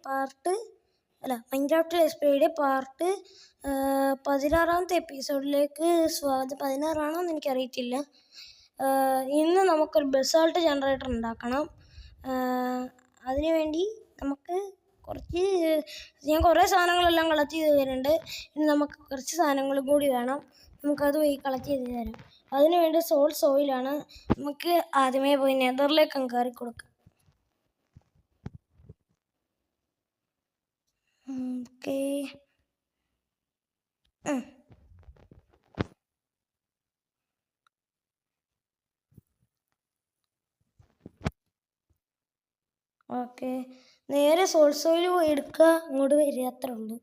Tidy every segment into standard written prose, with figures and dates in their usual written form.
Part Minecraft let's പ്ലേയുടെ part 16ാമത്തെ എപ്പിസോഡിലേക്ക് സ്വാഗതം. 16ആണോന്ന് എനിക്കറിയത്തില്ല. ഇന്ന് നമുക്കൊരു ബസാൾട്ട് ജനറേറ്റർ ഉണ്ടാക്കണം. അതിനുവേണ്ടി നമുക്ക് ഞാൻ കുറേ സാധനങ്ങളെല്ലാം കളക്ട് ചെയ്ത് തരുന്നുണ്ട്. ഇനി നമുക്ക് കുറച്ച് സാധനങ്ങളും കൂടി വേണം. നമുക്കത് പോയി കളക്ട് ചെയ്ത് തരാം. അതിനുവേണ്ടി സോയിലാണ്. നമുക്ക് ആദ്യമേ പോയി നെതറിലേക്ക് കയറി കൊടുക്കാം. ഓക്കെ, നേരെ സോയിൽ പോയി എടുക്കുക, അങ്ങോട്ട് വരിക, അത്രേ ഉള്ളൂ.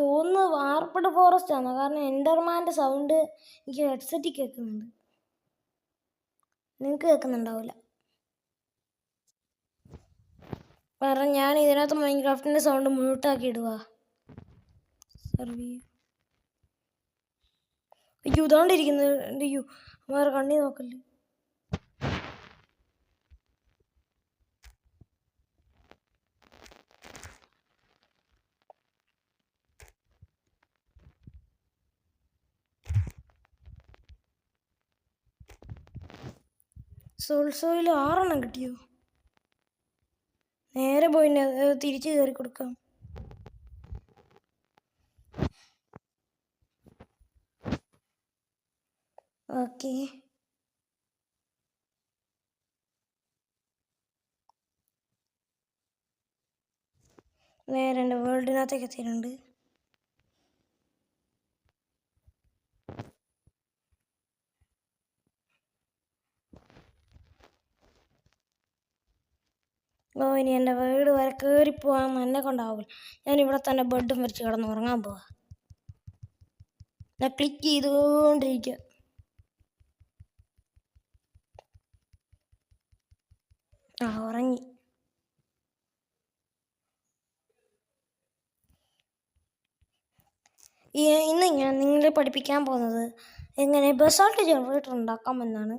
തോന്നുന്നു വാർപ്പഡ് ഫോറസ്റ്റ് ആണ്, കാരണം എൻഡർമാൻ്റെ സൗണ്ട് എനിക്ക് ഹെഡ്സെറ്റിൽ കേൾക്കുന്നുണ്ട്. നിങ്ങൾക്ക് കേൾക്കുന്നുണ്ടാവില്ല, കാരണം ഞാൻ ഇതിനകത്ത് മൈൻക്രാഫ്റ്റിൻ്റെ സൗണ്ട് മ്യൂട്ടാക്കി ഇടുക. അയ്യോ, ഇതാണ്ടിരിക്കുന്നത്. എൻ്റെ അയ്യോ, വേറെ കണ്ണി നോക്കല്ലേ. സോയിൽ 6 കിട്ടിയോ? നേരെ പോയി തിരിച്ച് കയറി കൊടുക്കാം. ഓക്കെ, നേരെ എൻ്റെ വേൾഡിനകത്തേക്ക് എത്തിയിട്ടുണ്ട്. ഇനി എൻ്റെ വീട് വരെ കയറിപ്പോകാൻ എന്നെ കൊണ്ടാവില്ല. ഞാനിവിടെ തന്നെ ബെഡും വരച്ച് കിടന്ന് ഉറങ്ങാൻ പോവാ. ഞാൻ ക്ലിക്ക് ചെയ്തുകൊണ്ടിരിക്കുക. ഉറങ്ങി. ഇന്ന് ഞാൻ നിങ്ങളെ പഠിപ്പിക്കാൻ പോകുന്നത് എങ്ങനെ ബസാൾട്ട് ജനറേറ്റർ ഉണ്ടാക്കാമെന്നാണ്.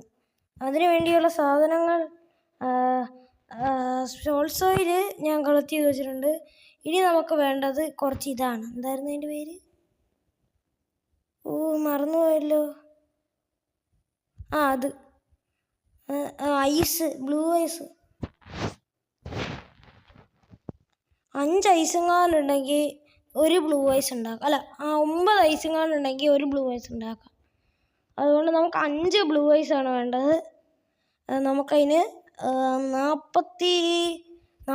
അതിനു വേണ്ടിയുള്ള സാധനങ്ങൾ സോയിൽ ഞാൻ കളക്ട് ചെയ്ത് വെച്ചിട്ടുണ്ട്. ഇനി നമുക്ക് വേണ്ടത് കുറച്ച് ഇതാണ്. എന്തായിരുന്നു അതിൻ്റെ പേര്? മറന്നുപോയല്ലോ. അത് ഐസ്, ബ്ലൂ ഐസ്. 5 ഐസെങ്ങാനുണ്ടെങ്കിൽ ഒരു ബ്ലൂ ഐസ് ഉണ്ടാക്കാം. 9 ഐസെങ്ങാനുണ്ടെങ്കിൽ ഒരു ബ്ലൂ ഐസ് ഉണ്ടാക്കാം. അതുകൊണ്ട് നമുക്ക് 5 ബ്ലൂ ഐസാണ് വേണ്ടത്. നമുക്കതിന്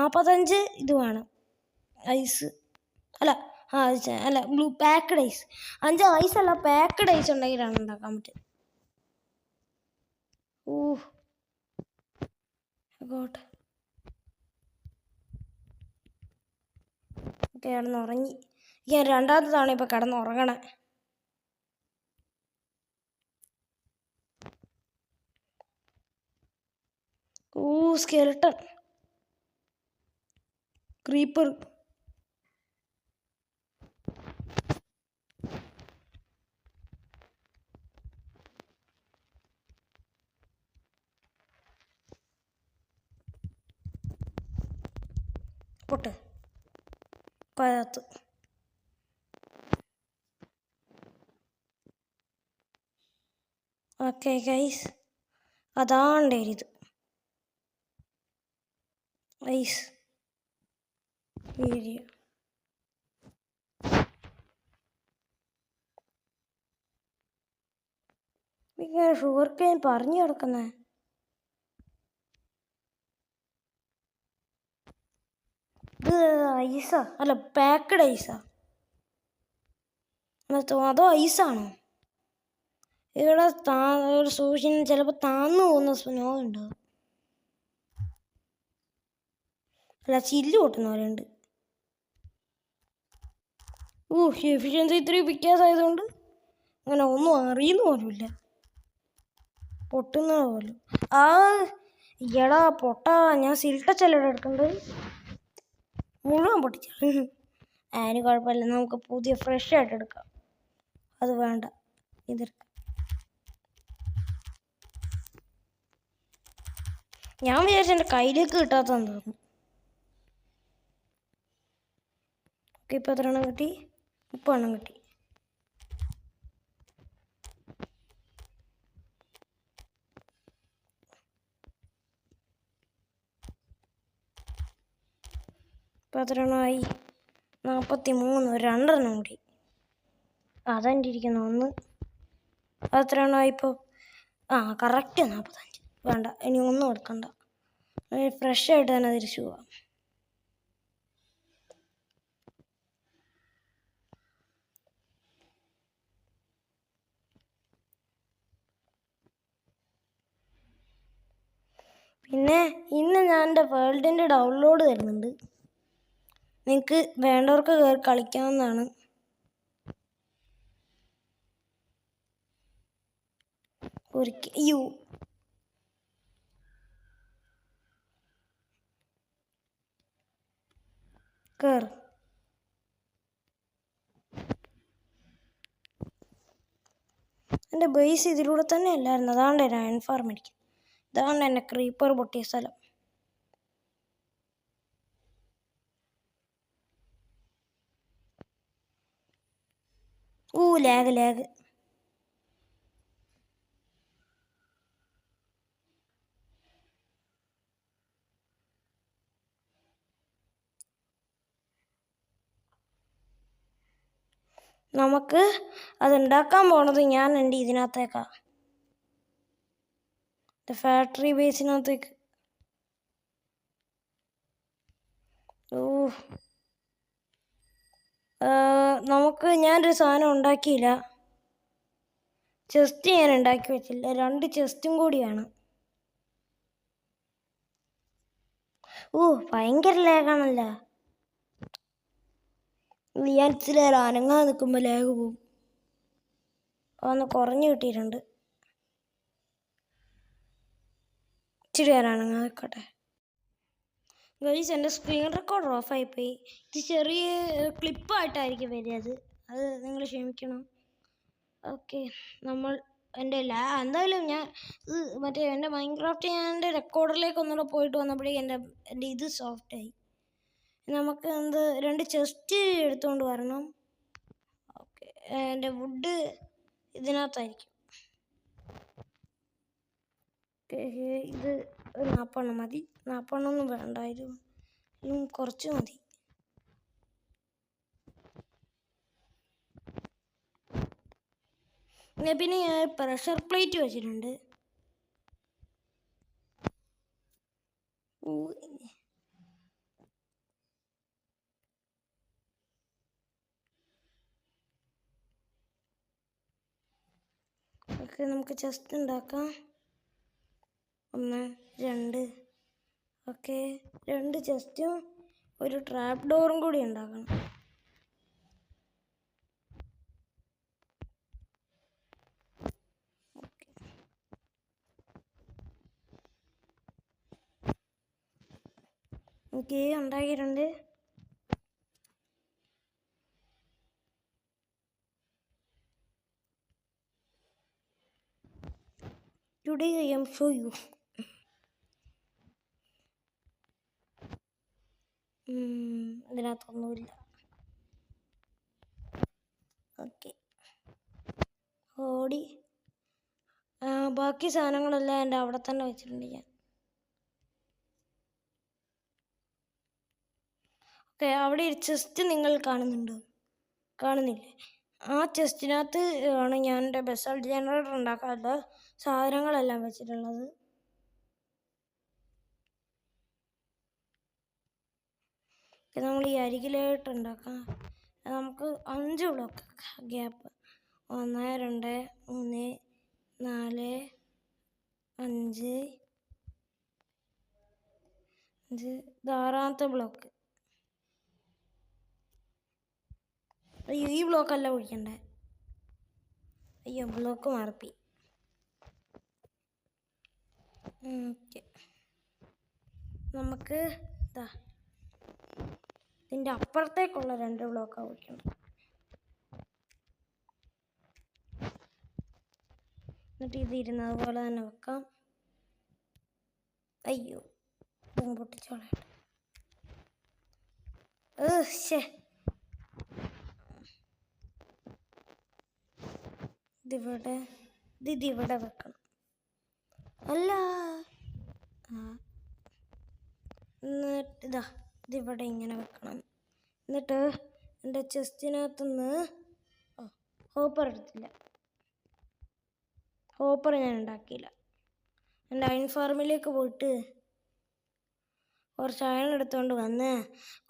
45 ഇത് വേണം, ഐസ്. Blue packed ice. 5 ഐസല്ല, പാക്ക്ഡ് ഐസ് ഉണ്ടെങ്കിലാണ് ഉണ്ടാക്കാൻ പറ്റും. കിടന്നുറങ്ങി. ഞാൻ 2ാമത്തെ തവണ ഇപ്പം കിടന്നുറങ്ങണേ. Skeleton, creeper. പൊട്ട് പഴത്ത്. ഓക്കെ ഗൈസ്, അതാണ്ടേരിത് ഐസ് ഏരിയ. ഇങ്ങനെ ഷുഗർ കെയിൻ പറഞ്ഞു കിടക്കുന്നേ. ഇത് ഐസാ? പാക്ക്ഡ് ഐസാ? അതോ ഐസാണോ? ഇവിടെ സൂക്ഷിച്ച് ചിലപ്പോൾ താന്നു പോകുന്ന സ്നോ ഉണ്ടാവും. ചില്ല് പൊട്ടുന്ന പോലെ ഉണ്ട്. എഫിഷ്യൻസി 3 പിക്കാസ് ആയതുകൊണ്ട് അങ്ങനെ ഒന്നും അറിയുന്ന പോലുമില്ല, പൊട്ടുന്ന പോലും. എടാ പൊട്ടാ, ഞാൻ സിൽട്ടച്ചല്ലട എടുക്കേണ്ടത്. മുഴുവൻ പൊട്ടിച്ച. അതിന് കുഴപ്പമില്ല, നമുക്ക് പുതിയ ഫ്രഷ് ആയിട്ട് എടുക്കാം. അത് വേണ്ട, ഇതെടുക്കാം. ഞാൻ വിചാരിച്ചു എൻ്റെ കയ്യിലേക്ക് കിട്ടാത്തതെന്ന് തോന്നുന്നു. ഓക്കെ, ഇപ്പോൾ എത്ര എണ്ണം കിട്ടി? 30 എണ്ണം കിട്ടി. ഇപ്പോൾ എത്ര എണ്ണമായി? 43. ഒരു 2 എണ്ണം കൂടി. അതെൻ്റെ ഇരിക്കുന്നു 1. അതെത്ര എണ്ണമായി ഇപ്പോൾ? കറക്റ്റ് 45. വേണ്ട, ഇനി ഒന്നും എടുക്കണ്ട. ഫ്രഷ് ആയിട്ട് തന്നെ തിരിച്ചു പോവാം. പിന്നെ ഇന്ന് ഞാൻ എൻ്റെ വേൾഡിൻ്റെ ഡൗൺലോഡ് തരുന്നുണ്ട്. നിങ്ങൾക്ക് വേണ്ടവർക്ക് കയറി കളിക്കാവുന്നതാണ്. കയറ്. എൻ്റെ ബേസ് ഇതിലൂടെ തന്നെ അല്ലായിരുന്നു. അതാണ്ട് ഞാൻ അയൺ ഫാർം അടിക്കും. ഇതാണ് എൻ്റെ ക്രീപ്പർ പൊട്ടിയ സ്ഥലം. ലാഗ്. നമുക്ക് അതുണ്ടാക്കാൻ പോണത് ഞാൻ എൻ്റെ ഇതിനകത്തേക്കാണ്, ഫാക്ടറി ബേസിനകത്തേക്ക്. ഞാനൊരു സാധനം ഉണ്ടാക്കിയില്ല. ചെസ്റ്റ് ഞാൻ ഉണ്ടാക്കി വെച്ചില്ല. 2 ചെസ്റ്റും കൂടിയാണ്. ഭയങ്കര ലാഗാണല്ല. ഞാൻ ഇച്ചിരി അനങ്ങാൻ നിൽക്കുമ്പോൾ ലാഗ് പോവും. അതൊന്ന് കുറഞ്ഞു കിട്ടിയിട്ടുണ്ട്. ഇച്ചിരി നേരം അനങ്ങാൻ നിൽക്കട്ടെ. ഗൈസ്, എൻ്റെ സ്ക്രീൻ റെക്കോർഡർ ഓഫായിപ്പോയി. ഇത് ചെറിയ ക്ലിപ്പായിട്ടായിരിക്കും വരിക. അത് നിങ്ങൾ ക്ഷമിക്കണം. ഓക്കെ, എന്തായാലും ഞാൻ മറ്റേ എൻ്റെ മൈൻക്രാഫ്റ്റ് ഞാൻ എൻ്റെ റെക്കോർഡറിലേക്ക് ഒന്നുകൂടെ പോയിട്ട് വന്നപ്പോഴേക്കും എൻ്റെ ഇത് സോഫ്റ്റായി. നമുക്ക് 2 ചെസ്റ്റ് എടുത്തുകൊണ്ട് വരണം. ഓക്കെ, എൻ്റെ വുഡ് ഇതിനകത്തായിരിക്കും. ഓക്കെ, ഇത് ഒരു 40 എണ്ണം മതി. 40 എണ്ണമൊന്നും വേണ്ടായിരുന്നു, കുറച്ച് മതി. പിന്നെ ഞാൻ പ്രഷർ പ്ലേറ്റ് വെച്ചിട്ടുണ്ട്. ഓക്കെ, നമുക്ക് ചെസ്റ്റ് ഉണ്ടാക്കാം. 1, 2. ഓക്കെ, 2 ചെസ്റ്റും ഒരു ട്രാപ്പ് ഡോറും കൂടി ഉണ്ടാക്കണം. ഓക്കെ, ഉണ്ടാക്കിയിട്ടുണ്ട്. Today I am show you. ഇതിനകത്തൊന്നുമില്ല. ഓക്കെ, ഓടി. ബാക്കി സാധനങ്ങളെല്ലാം എൻ്റെ അവിടെ തന്നെ വെച്ചിട്ടുണ്ട് ഞാൻ. ഓക്കെ, അവിടെ ഒരു ചെസ്റ്റ് നിങ്ങൾ കാണുന്നില്ലേ? ആ ചെസ്റ്റിനകത്ത് ആണ് ഞാൻ എൻ്റെ ബെസൾട്ട് ജനറേറ്റർ ഉണ്ടാക്കാനുള്ള സാധനങ്ങളെല്ലാം വെച്ചിട്ടുള്ളത്. നമ്മൾ ഈ അരികിലായിട്ട് ഉണ്ടാക്കാം. നമുക്ക് 5 ബ്ലോക്ക് ഗ്യാപ്പ്. 1, 2, 3, 4, 5. ഇത് 6ാമത്തെ ബ്ലോക്ക്. അയ്യോ, ഈ ബ്ലോക്കല്ല ഒഴിക്കണ്ടേ. അയ്യോ, ബ്ലോക്ക് മാറിപ്പോയി. ഓക്കെ, നമുക്ക് ഇതിൻ്റെ അപ്പുറത്തേക്കുള്ള 2 ബ്ലോക്കാണ് ഒഴിക്കേണ്ടത്. എന്നിട്ട് ഇത് ഇരുന്ന് അതുപോലെ തന്നെ വെക്കാം. അയ്യോ ഇതങ്ങ് പൊട്ടിച്ചോളട്ടെ. ശേ ഇതിവിടെ വെക്കണം. അല്ല എന്നിട്ട് ഇതിവിടെ ഇങ്ങനെ വെക്കണം. എന്നിട്ട് എൻ്റെ ചെസ്റ്റിനകത്തുനിന്ന് ഹോപ്പർ എടുത്തില്ല. ഹോപ്പർ ഞാൻ ഉണ്ടാക്കിയില്ല. എൻ്റെ അയൺ ഫാർമിലേക്ക് പോയിട്ട് കുറച്ച് അയൺ എടുത്തുകൊണ്ട് വന്ന്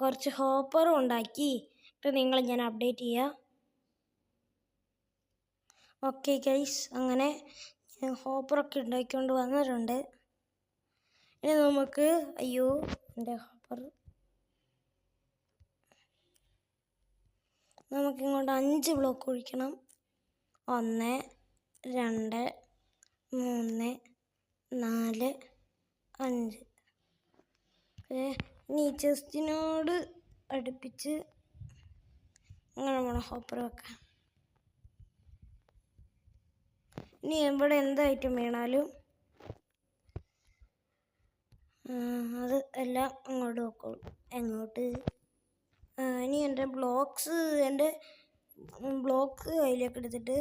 കുറച്ച് ഹോപ്പറും ഉണ്ടാക്കി നിങ്ങൾ ഞാൻ അപ്ഡേറ്റ് ചെയ്യാം. ഓക്കെ ഗൈസ്, അങ്ങനെ ഞാൻ ഹോപ്പറൊക്കെ ഉണ്ടാക്കിക്കൊണ്ട് വന്നിട്ടുണ്ട്. ഇനി നമുക്ക് അയ്യോ എൻ്റെ ഹോപ്പർ നമുക്കിങ്ങോട്ട് 5 ബ്ലോക്ക് ഒഴിക്കണം. 1 2 3 4 5. ഇനി ചെസ്റ്റിനോട് അടുപ്പിച്ച് അങ്ങനെ വേണം ഹോപ്പർ വെക്കാൻ. ഇനി ഇവിടെ എന്ത് ഐറ്റം വീണാലും അത് എല്ലാം അങ്ങോട്ട് വെക്കോളൂ. എങ്ങോട്ട്? ഇനി എൻ്റെ ബ്ലോക്സ് കയ്യിലേക്ക് എടുത്തിട്ട്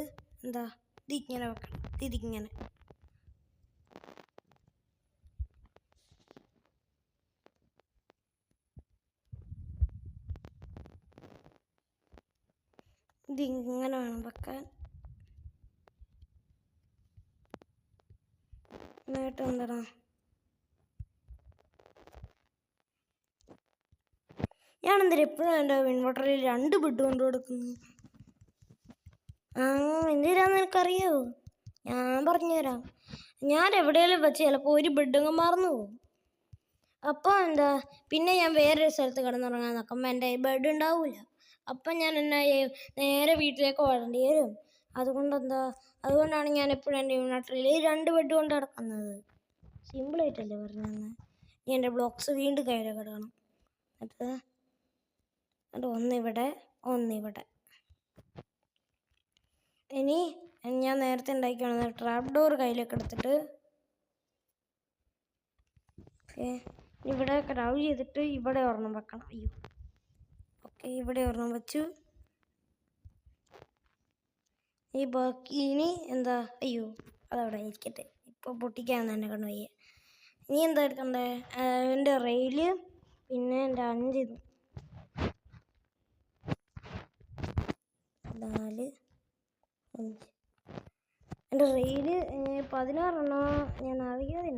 ഇതിങ്ങനെ വെക്കണം. ഇതിങ്ങനെ വേണം വെക്കാൻ. എന്നിട്ട് എന്താ ഞാനെന്താ എപ്പോഴും എൻ്റെ ഇൻവെർട്ടറിൽ 2 ബെഡ് കൊണ്ട് കൊടുക്കുന്നു? എന്തിനാന്ന് എനിക്കറിയോ? ഞാൻ പറഞ്ഞുതരാം. ഞാൻ എവിടെയെങ്കിലും വെച്ച് ചിലപ്പോൾ ഒരു ബെഡങ്ങ് മറന്നു പോകും. അപ്പോൾ പിന്നെ ഞാൻ വേറൊരു സ്ഥലത്ത് കിടന്നുറങ്ങാൻ നോക്കുമ്പോൾ എൻ്റെ ബെഡ് ഉണ്ടാവില്ല. അപ്പം ഞാൻ എന്നാ ചെയ്യും? നേരെ വീട്ടിലേക്ക് ഓടേണ്ടി വരും. അതുകൊണ്ടാണ് ഞാൻ എപ്പോഴും എൻ്റെ ഇൻവെർട്ടറിൽ 2 ബെഡ് കൊണ്ട് കിടക്കുന്നത്. സിമ്പിളായിട്ടല്ലേ പറഞ്ഞു തന്നെ. ഇനി എൻ്റെ ബ്ലോക്സ് വീണ്ടും കയ്യിലേക്ക് കിടക്കണം. എന്നിട്ട് ഒന്നിവിടെ. ഇനി ഞാൻ നേരത്തെ ഉണ്ടാക്കിയാണ് ട്രാപ്പ് ഡോർ കയ്യിലേക്ക് എടുത്തിട്ട് ഇവിടെ ക്രൗഡ് ചെയ്തിട്ട് ഇവിടെ ഒരെണ്ണം വെക്കണം. അയ്യോ ഓക്കെ, ഇവിടെ ഒരെണ്ണം വെച്ചു. ഈ ബാക്കി ഇനി അയ്യോ അതവിടെ ഇരിക്കട്ടെ. ഇപ്പോൾ പൊട്ടിക്കാൻ തന്നെ കൊണ്ടുപോയി. ഇനി എന്താ എടുക്കണ്ടേ? എൻ്റെ റെയില്, പിന്നെ എൻ്റെ 5 4 5. എൻ്റെ റെയില് 16 ഞാൻ അറിയാതെ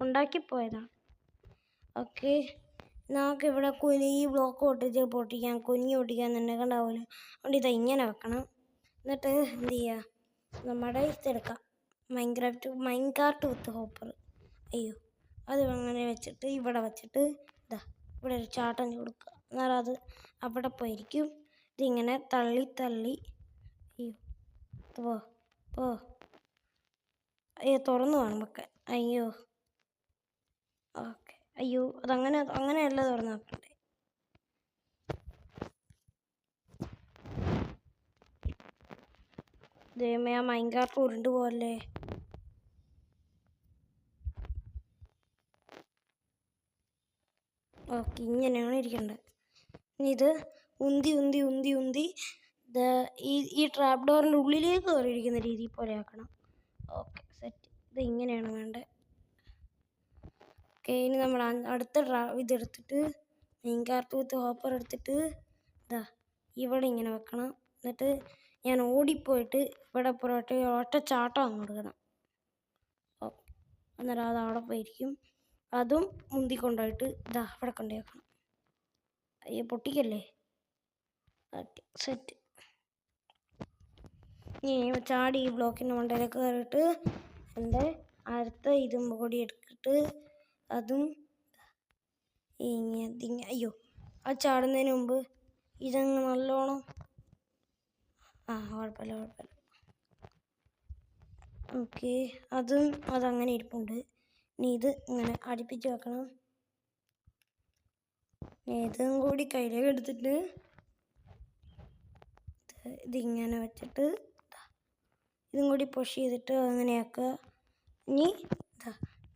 ഉണ്ടാക്കിപ്പോയതാണ്. ഓക്കെ, നമുക്കിവിടെ ഈ ബ്ലോക്ക് പൊട്ടിക്കാൻ പൊട്ടിക്കാൻ തന്നെ കണ്ടാവുമല്ലോ. അതുകൊണ്ട് ഇങ്ങനെ വെക്കണം. എന്നിട്ട് എന്ത് ചെയ്യുക? നമ്മുടെ ഇതെടുക്കാം, മൈൻകാർട്ട് വിത്ത് ഹോപ്പർ. അയ്യോ അത് അങ്ങനെ വെച്ചിട്ട് ഇവിടെ വെച്ചിട്ട് ഇവിടെ ഒരു ചാട്ടം കൊടുക്കുക. എന്നാൽ അത് അവിടെ പോയിരിക്കും. ഇതിങ്ങനെ തള്ളി അയ്യോ തുറന്നു വേണം വെക്കാൻ. അയ്യോ ഓക്കെ. അയ്യോ അങ്ങനെയല്ല തുറന്ന് വെക്കണ്ടേ. ദൈവമേ, ആ മൈൻകാർട്ട് ഉരുണ്ട് പോലെ. ഓക്കെ, ഇങ്ങനെയാണ് ഇരിക്കേണ്ടത്. ഇനി ഇത് ഉന്തി ഈ ട്രാപ്പ് ഡോറിൻ്റെ ഉള്ളിലേക്ക് കയറിയിരിക്കുന്ന രീതിയിൽ പോലെ ആക്കണം. Okay set. ഇങ്ങനെയാണ് വേണ്ടത്. ഓക്കെ, ഇനി നമ്മൾ അടുത്ത ഇതെടുത്തിട്ട് മൈൻകാർട്ട് വിത്ത് ഹോപ്പർ എടുത്തിട്ട് ഇവിടെ ഇങ്ങനെ വെക്കണം. എന്നിട്ട് ഞാൻ ഓടിപ്പോയിട്ട് ഇവിടെ ഒറ്റ ചാട്ടം അങ്ങ് കൊടുക്കണം. ഓക്കെ, അന്നേരം അത് അവിടെ പോയിരിക്കും. അതും മുന്തിക്കൊണ്ടുപോയിട്ട് അവിടെ കൊണ്ടുപോയി വെക്കണം. അയ്യോ പൊട്ടിക്കല്ലേ. Okay set. ഇനി ചാടി ഈ ബ്ലോക്കിൻ്റെ മണ്ടയിലേക്ക് കയറിയിട്ട് എൻ്റെ അടുത്ത ഇതും കൂടി എടുത്തിട്ട് അതും അയ്യോ അത് ചാടുന്നതിന് മുമ്പ് ഇതങ്ങ് നല്ലോണം കുഴപ്പമില്ല. ഓക്കെ, അതങ്ങനെ ഇരിപ്പുണ്ട്. ഇനി ഇത് ഇങ്ങനെ അടുപ്പിച്ച് വെക്കണം. ഇതും കൂടി കയ്യിലേക്ക് എടുത്തിട്ട് ഇതിങ്ങനെ വെച്ചിട്ട് ഇതും കൂടി പുഷ് ചെയ്തിട്ട് അങ്ങനെയാക്കുക. ഇനി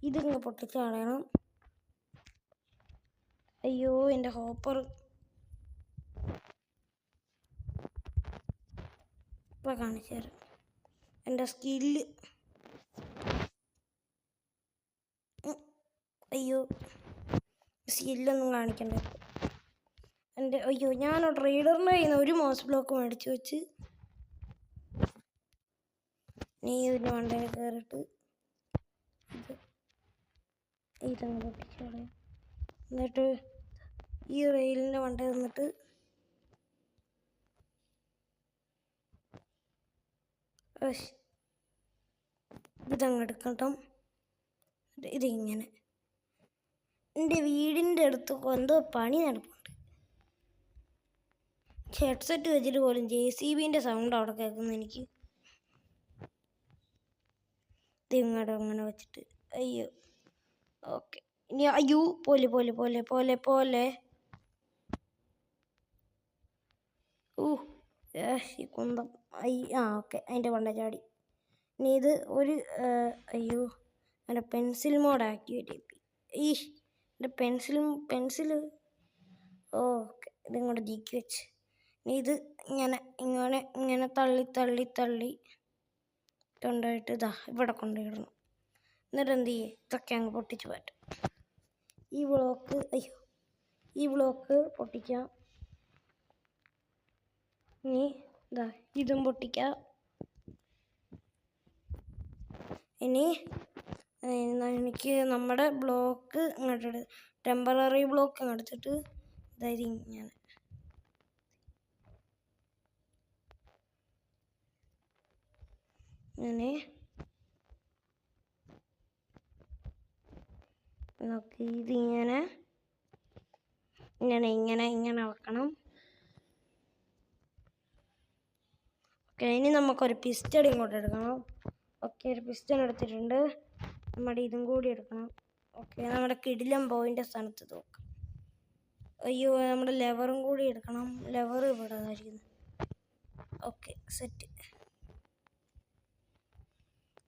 ഇതിങ്ങ് പൊട്ടിച്ച് കളയണം. അയ്യോ എൻ്റെ ഹോപ്പർ ഇപ്പം കാണിച്ചു തരാം. എൻ്റെ സ്കില്ല് അയ്യോ സ്കില്ലൊന്നും കാണിക്കണ്ട. എൻ്റെ അയ്യോ ഞാൻ ട്രേഡറിൻ്റെ കയ്യിൽ നിന്ന് ഒരു മൗസ് ബ്ലോക്ക് മേടിച്ച് വെച്ച് നീ ഇതിൻ്റെ മണ്ടയിൽ കയറിയിട്ട് ഇതങ്ങ് പൊട്ടിച്ച് കളയാം. എന്നിട്ട് ഈ റെയിലിൻ്റെ മണ്ടയിൽ നിന്നിട്ട് ഇതങ്ങ് എടുക്കട്ടോ. ഇതിങ്ങനെ എൻ്റെ വീടിൻ്റെ അടുത്ത് എന്തോ പണി നടപ്പുണ്ട്. ഹെഡ്സെറ്റ് വെച്ചിട്ട് പോലും JCBൻ്റെ സൗണ്ട് അവിടെ കേൾക്കുന്നു എനിക്ക്. ഇതിങ്ങോട്ട് അങ്ങനെ വെച്ചിട്ട് അയ്യോ ഓക്കെ. ഇനി അയ്യോ പോലെ പോലെ പോലെ പോലെ പോലെ ഈ കുന്തം ഓക്കെ അതിൻ്റെ കൊണ്ട ചാടി. ഇനി ഇത് ഒരു അയ്യോ എൻ്റെ പെൻസിൽ മോഡ് ആക്ടിവേറ്റ് ചെയ്യിപ്പി. എൻ്റെ പെൻസില് ഓക്കെ ഇതിങ്ങോട്ട് നീക്കി വെച്ച് ഇനി ഇത് ഇങ്ങനെ തള്ളി കൊണ്ടുപോയിട്ട് ഇവിടെ കൊണ്ടുപോയിടണം. എന്നിട്ട് എന്ത് ചെയ്യേ ഇതൊക്കെ അങ്ങ് പൊട്ടിച്ച് പറ്റും. ഈ ബ്ലോക്ക് പൊട്ടിക്കാം. ഇനി ഇതും പൊട്ടിക്കാം. ഇനി എനിക്ക് നമ്മുടെ ബ്ലോക്ക് ഇങ്ങോട്ട് ടെമ്പററി ബ്ലോക്ക് എടുത്തിട്ട് അതായത് ഇങ്ങനെ നമുക്ക് ഇതിങ്ങനെ വെക്കണം. ഓക്കെ ഇനി നമുക്കൊരു പിസ്റ്റൺ ഇങ്ങോട്ട് എടുക്കണം. ഓക്കെ ഒരു പിസ്റ്റൺ എടുത്തിട്ടുണ്ട്. നമ്മുടെ ഇതും കൂടി എടുക്കണം. ഓക്കെ നമ്മുടെ കിടിലം ബോയിൻ്റെ സ്ഥാനത്ത് നോക്കാം. അയ്യോ നമ്മുടെ ലെവറും കൂടി എടുക്കണം. ലെവർ ഇവിടെ ആയിരിക്കുന്നു. Okay set.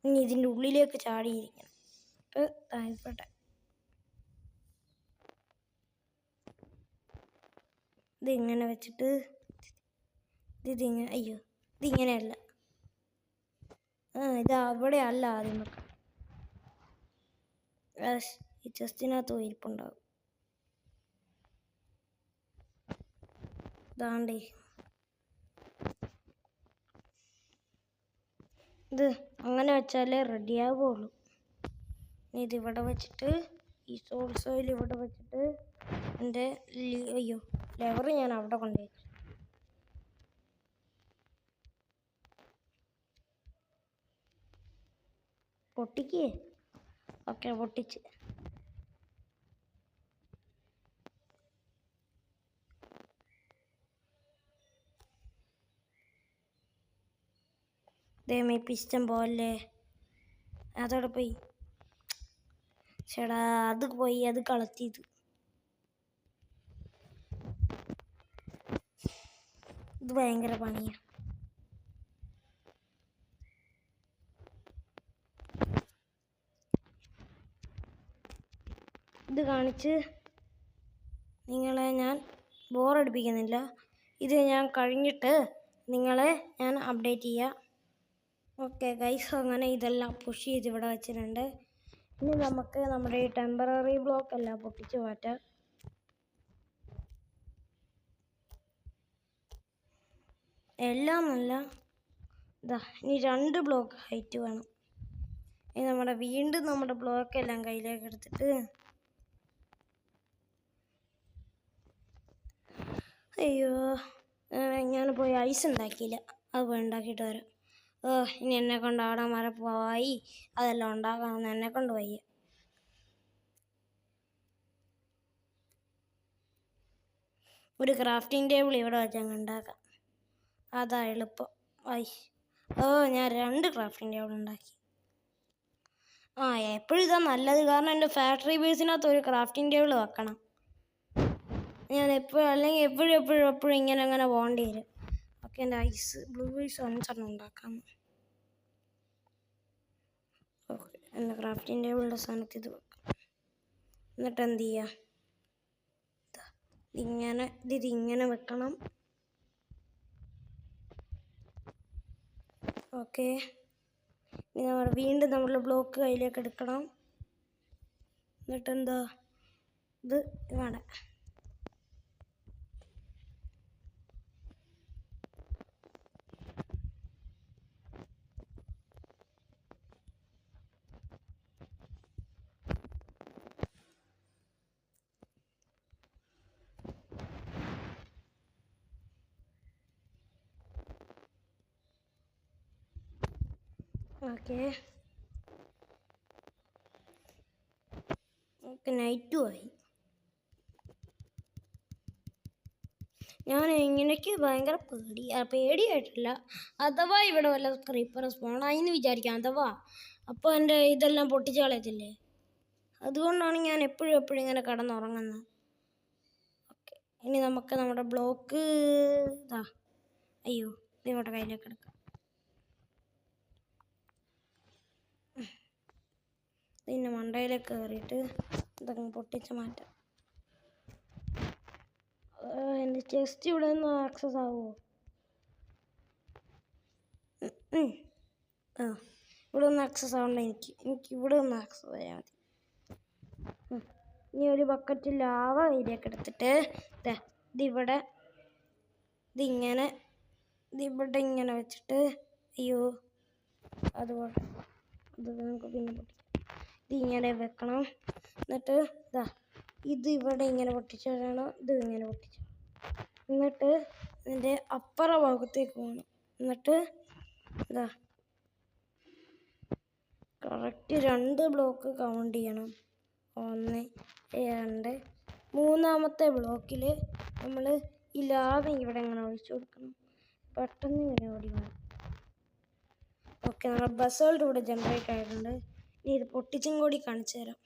ഇനി ഇതിൻ്റെ ഉള്ളിലേക്ക് ചാടിയിരിക്കണം. ആയിക്കോട്ടെ ഇതിങ്ങനെ വെച്ചിട്ട് ഇതിങ്ങനെയല്ല ഇത് അവിടെ അല്ല ആദ്യം വെക്കാം. ഈ ചെസ്റ്റിനകത്ത് ഇരിപ്പുണ്ടാവും. ഇതാണ്ടേ ഇത് അങ്ങനെ വെച്ചാലേ റെഡിയാവുള്ളൂ. ഇതിവിടെ വെച്ചിട്ട് ഈ സോയിൽ ഇവിടെ വെച്ചിട്ട് എൻ്റെ ലെവർ ഞാൻ അവിടെ കൊണ്ടുപോയി പൊട്ടിക്കേ. ഓക്കെ പൊട്ടിച്ച് ദൈവമേ പിസ്റ്റം പോലെ അതോടെ പോയി. ചേടാ അത് പോയി, അത് കളത്തിയത്. ഇത് ഭയങ്കര പണിയാണ്. ഇത് കാണിച്ച് നിങ്ങളെ ഞാൻ ബോറടിപ്പിക്കുന്നില്ല. ഇത് ഞാൻ കഴിഞ്ഞിട്ട് നിങ്ങളെ ഞാൻ അപ്ഡേറ്റ് ചെയ്യാം. ഓക്കെ ഗൈസ് അങ്ങനെ ഇതെല്ലാം പുഷ് ചെയ്ത് ഇവിടെ വെച്ചിട്ടുണ്ട്. ഇനി നമുക്ക് നമ്മുടെ ഈ ടെമ്പററി ബ്ലോക്ക് എല്ലാം പൊട്ടിച്ച് മാറ്റാം. എല്ലാം നല്ല ഇനി 2 ബ്ലോക്ക് ഹൈറ്റ് വേണം. ഇനി വീണ്ടും നമ്മുടെ ബ്ലോക്ക് എല്ലാം കയ്യിലേക്ക് എടുത്തിട്ട് അയ്യോ ഞാൻ പോയി ഐസ് ഉണ്ടാക്കിയില്ല. അത് പോയി ഉണ്ടാക്കിയിട്ട് വരാം. ഇനി എന്നെ കൊണ്ട് അവിടെ വരെ പോയി അതെല്ലാം ഉണ്ടാക്കാമെന്ന് എന്നെ കൊണ്ട് വയ്യ. ഒരു ക്രാഫ്റ്റിംഗ് ടേബിൾ ഇവിടെ വെച്ചങ്ങ് ഉണ്ടാക്കാം. അതാ എളുപ്പം. ഞാൻ 2 ക്രാഫ്റ്റിംഗ് ടേബിൾ ഉണ്ടാക്കി. എപ്പോഴും ഇതാ നല്ലത്. കാരണം എൻ്റെ ഫാക്ടറി ബേസിനകത്ത് ഒരു ക്രാഫ്റ്റിംഗ് ടേബിൾ വെക്കണം. ഞാൻ അല്ലെങ്കിൽ എപ്പോഴും ഇങ്ങനെ പോകേണ്ടി വരും. ഓക്കെ എൻ്റെ ബ്ലൂ ഐസ് 5 ഉണ്ടാക്കാം. ഓക്കെ എന്ന ക്രാഫ്റ്റിംഗ് ടേബിളിൻ്റെ സ്ഥാനത്ത് ഇത് വെക്കാം. എന്നിട്ട് എന്ത് ചെയ്യുക, ഇതിങ്ങനെ വെക്കണം. ഓക്കെ, വീണ്ടും നമ്മൾ ബ്ലോക്ക് കയ്യിലേക്ക് എടുക്കണം. എന്നിട്ട് എന്താ ഇത് വേണം. ഓക്കെ, നൈറ്റും ആയി. ഞാൻ ഇങ്ങനെയൊക്കെ ഭയങ്കര പേടിയായിട്ടില്ല. അഥവാ ഇവിടെ വല്ല ക്രീപ്പർ സ്പോണായിന്ന് വിചാരിക്കാം, അഥവാ അപ്പോൾ എൻ്റെ ഇതെല്ലാം പൊട്ടിച്ച് കളയത്തില്ലേ. അതുകൊണ്ടാണ് ഞാൻ എപ്പോഴും ഇങ്ങനെ കിടന്നുറങ്ങുന്നത്. ഓക്കെ, ഇനി നമുക്ക് നമ്മുടെ ബ്ലോക്ക് അയ്യോ ഇങ്ങോട്ട് കയ്യിലേക്ക് എടുക്കാം. ഇതിൻ്റെ മണ്ടയിലേക്ക് കയറിയിട്ട് ഇതൊക്കെ പൊട്ടിച്ച് മാറ്റാം. എൻ്റെ ചെസ്റ്റ് ഇവിടെ നിന്ന് ആക്സസ് ആവുമോ? ഇവിടെ ഒന്ന് ആക്സസ് ആവണ്ട. എനിക്ക് ഇവിടെ ഒന്ന് ആക്സസ് ചെയ്യാൻ മതി. ഇനി ഒരു ബക്കറ്റ് ലാവ കയ്യിലേക്ക് എടുത്തിട്ട് ഇതിവിടെ ഇങ്ങനെ വെച്ചിട്ട് അയ്യോ അതുപോലെ അത് നമുക്ക് പിന്നെ പൊട്ടിക്കാം. ഇതിങ്ങനെ വെക്കണം. എന്നിട്ട് ഇതിവിടെ ഇങ്ങനെ പൊട്ടിച്ചിടണം. ഇങ്ങനെ പൊട്ടിച്ചു. എന്നിട്ട് ഇതിൻ്റെ അപ്പുറ ഭാഗത്തേക്ക് പോകണം. എന്നിട്ട് കറക്റ്റ് 2 ബ്ലോക്ക് കൗണ്ട് ചെയ്യണം. 1 2 മൂന്നാമത്തെ ബ്ലോക്കിൽ നമ്മൾ ഈ ലാവ ഇവിടെ ഇങ്ങനെ ഒഴിച്ചു കൊടുക്കണം. പെട്ടെന്ന് ഇങ്ങനെ ഓടി വേണം. ഓക്കെ, നമ്മുടെ ബസോൾട്ട് ഇവിടെ ജനറേറ്റ് ആയിട്ടുണ്ട്. ഇനി ഇത് പൊട്ടിച്ചും കൂടി കാണിച്ചു തരാം.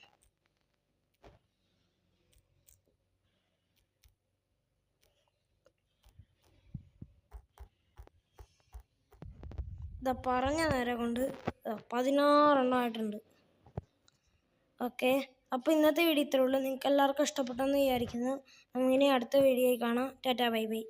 പറഞ്ഞ നേരം കൊണ്ട് 16 എണ്ണം ആയിട്ടുണ്ട്. ഓക്കെ, അപ്പോൾ ഇന്നത്തെ വീഡിയോ ഇത്രേ ഉള്ളൂ. നിങ്ങൾക്ക് എല്ലാവർക്കും ഇഷ്ടപ്പെട്ടെന്ന് വിചാരിക്കുന്നു. നമുക്കിനി അടുത്ത വീഡിയോയിൽ കാണാം. Tata, bye bye.